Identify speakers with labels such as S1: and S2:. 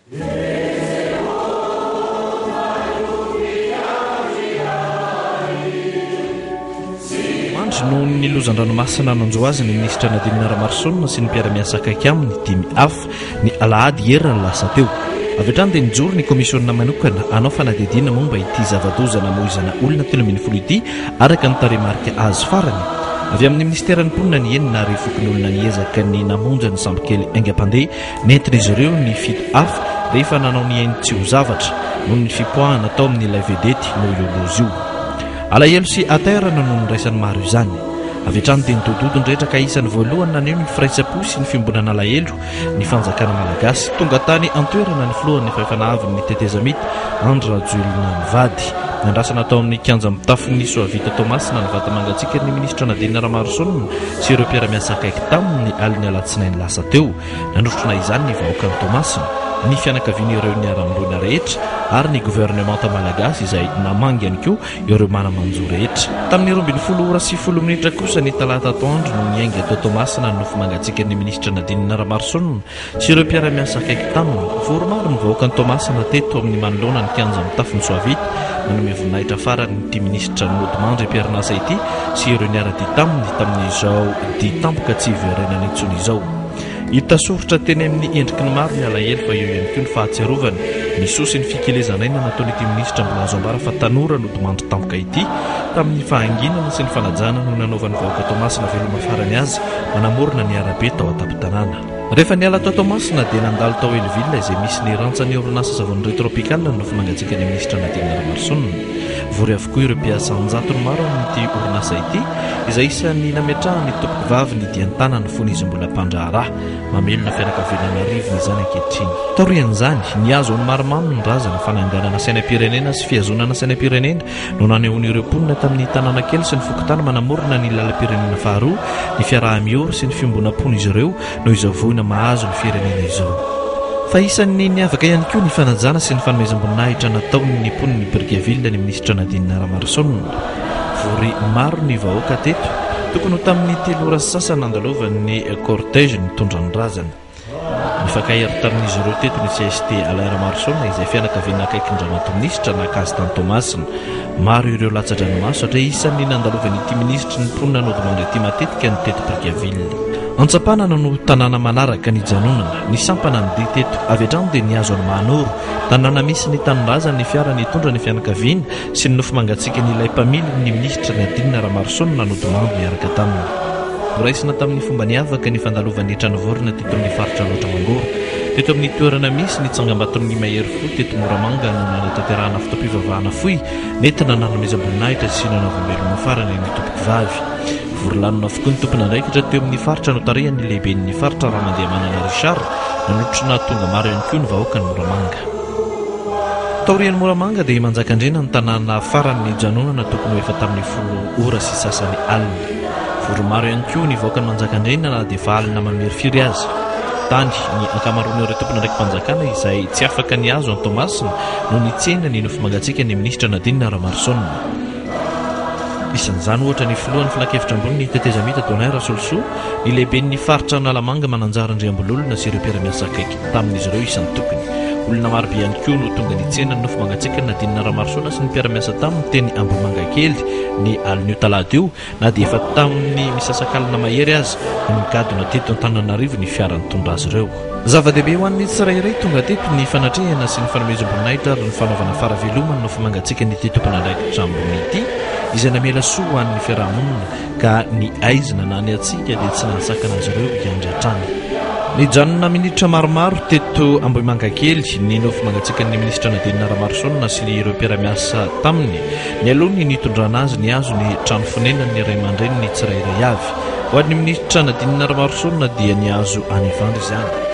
S1: no ny lozan-dranomasina nanjo azy ny ministra Nadine Ramarsona sy ny mpiara-miasa akaiky aminy dimy hafa ny alahady heriny lasa teo. Avy hatrany dia nijoro ny komisiona manokana anao fanadidina momba ity zava-doza namoizana olona 3 ity araka ny taremarika azy farany. Avy amin'ny ministeran'ny mponina ny enina ary fokony olona niezaka ny namonja ny sambokely aingam-pandeha nentitra izy ireo ny fito hafa rehefa nanao ny ainy tsy ho zavatra noho ny fipoahana atao amin'ilay vedety no iolozy io. Alahelo sy aterana no niraisany maro izany. Avy hatrany dia nitododo nrehetra ka isan'ny voalohany naneo ny firaisam-po sy ny fimbonana alahelo ny fanjakana malagasy tonga tany antoerana ny filohan'ny fahefanaviny ny tetezamity Andry Rajoelina mivady. Nandrasana atao amin'ny kianja mitafony Soavita Tomasina ny vata mangatsiaka ny ministra Nadine Ramarsona sy ireo mpiara-miasa akaiky taminy aliny alatsinainy lasa teo. Nanotrona izany ny vahoaka ny Tomasina, ny fianakaviany ireo niara-monina rehetra ary ny gouvernemanta malagasy izay namangy ihany koa ireo manamanjo rehetra. Tamin'ny 12 minitra kosa ny talata atoandro no niainga atao Tomasina ny nofo mangatsiaka ny ministra Nadine Ramarsona sy ireo mpiara-miasa akaiky taminy. Voromaro ny vahoaka ny Tomasina teto amin'ny manoloana ny kianja mitafony Soavita manome voninahitra farany ity ministra Nodimandry Piernasa ity sy ireo niara-ditaminy tamin'izao ditampoka tsy iverenany intsony izao. Hita soritra teny amin'ny endriky ny maro ny alahelo fa eo ihany koa ny fahatsiarovany misosy ny fikelezanaina nataon'ity ministra mbola azo ambara fa tanora Nodimandry tampoka ity tamin'ny fahanginana sy ny fanajana no nanaovan'ny vahoaka Tomasina veloma farany azy manamorona ny arabe tao an-tampon-tanàna. Rehefa niala tao Tomasina dia nandalo tao Elville izay misy ny rantsany orinasa zavon'ireo tropikala no fangatsiaka ny ministra Nadine Ramarsona. Vory avokoa ireo mpiasa anjatony maro amin'ity orinasa ity izay isan'ny nametrahany tompoko vavy ny dian-tanany fony izy mbola mpandraharaha mamelona fianakavianana rivony izany ankehitriny. Taorian'izany niazo ny maromano ny razana fananganana sainam-pirenena sy fihazonana sainam-pirenena no nanehoan'ireo mponina tamin'ny tanàna kely sy ny fokotany manamorona ny lalam-pirenena faharoa ny fiaraha-miora sy ny fiombonampony izy ireo no izao voina mahazo ny firenena izao. Fa isan'ny niavaka ihany koa ny fanajana sy ny fanomezam-boninahitra nataony ny mponiny Brickeville ny ministra Nadine Ramarsona. Vory maro ny vahoaka teto tokony ho tamin'ny 3 ora sasany nandalovan'ny cortège nitondra ny razana. Mifakahary tamin'izy ireo teto ny CST Alain Ramarsona izay fianakaviana akaikin-dramato ministra nakazy tany Tomasina. Maro ireo latsa-dranomaso satria isan'ny nandalovan'ity ministra ny mponina Nodimandry ity matetika ny teto Brickeville. Antsapanana no tanàna manaraka ny janonana ny sampana ny dia teto. Avy hatrany dia niazo ny Manoro tanàna misy ny tanindrazana ny fiara nitondra ny fianakaviana sy ny nofo mangatsiaka n'ilay mpamily ny ministra Nadine Ramarsona Nodimandry miaraka taminy. Voraisina tamin'ny fomba niavaka ny fandalovan'ny tranovorona teto amin'ny faritra loatra mangoro teto amin'ny toerana misy ny tsangambaton'ny mahery fo teto Moramanga no nanatanterahana fotoam-pivavahana fohy nentina nanomezam-boninahitra sy nanaovam-belona farany ny tompoko vavy. Vorylanona avokoa ny tompona andraikitra teo amin'ny faritra notarehany lehiben'ny faritra raha mandeha manana Richard nanotrona tonga maro ihany koa ny vahoaka ny Moramanga. Taorian'ny Moramanga dia manjakandrena ny tanàna farany janonana tokony ho efa tamin'ny 10 ora sy sasany alina. Voromaro ihany koa ny vahoaka ny manjakandrena na dia fa alina mamery firy azy. Tany ny ankamaroan'ireo tompona ndraiky mpanjakana izay tsy afaka niazo an Tomasina no nitsena ny nofo mangatsiaka ny ministra Nadine Ramarsona. Isan'izany ohatra ny filohan'ny filakevitra ambony ny tetezamita Tonnerre Rasolso ny lehiben'ny faritra Nalamanga mananjara andriambololona sy ireo mpiara-miasa akaiky tamin'izy ireo isan'ny tokony. Olona maro be ihany koa no tonga nitsena ny nofo mangatsiaka ny Nadine Ramarsona sy ny mpiara-miasa taminy teny Ambohimangakely ny alin'io talata io na dia efa tamin'ny misasakalina mahery azy no mikadona teto Antananarivo ny fiara nitondra azy ireo. Zava-dehibe ho an'ny tsirairay tonga teto ny fanatrehana sy ny fanomezam-boninahitra ary ny fanaovana faravelomany nofo mangatsiaka ny ity tompon'andraikitra ambony ity izay namela soa ho an'ny fiarahamonina ka ny aizina na ny atsika dia tsy nahasakana azy ireo hiandry hatrany. Ny janona minitra maromaro teto Ambohimangakely ny nofo mangatsiaka ny ministra Nadine Ramarsona sy ireo mpiara-miasa taminy ny alohany nitondrana azy ny azo ny trano fonenany ny ray aman-dreny ny tsirairay avy. Ho an'ny ministra Nadine Ramarsona dia niazo any Ivandry izany.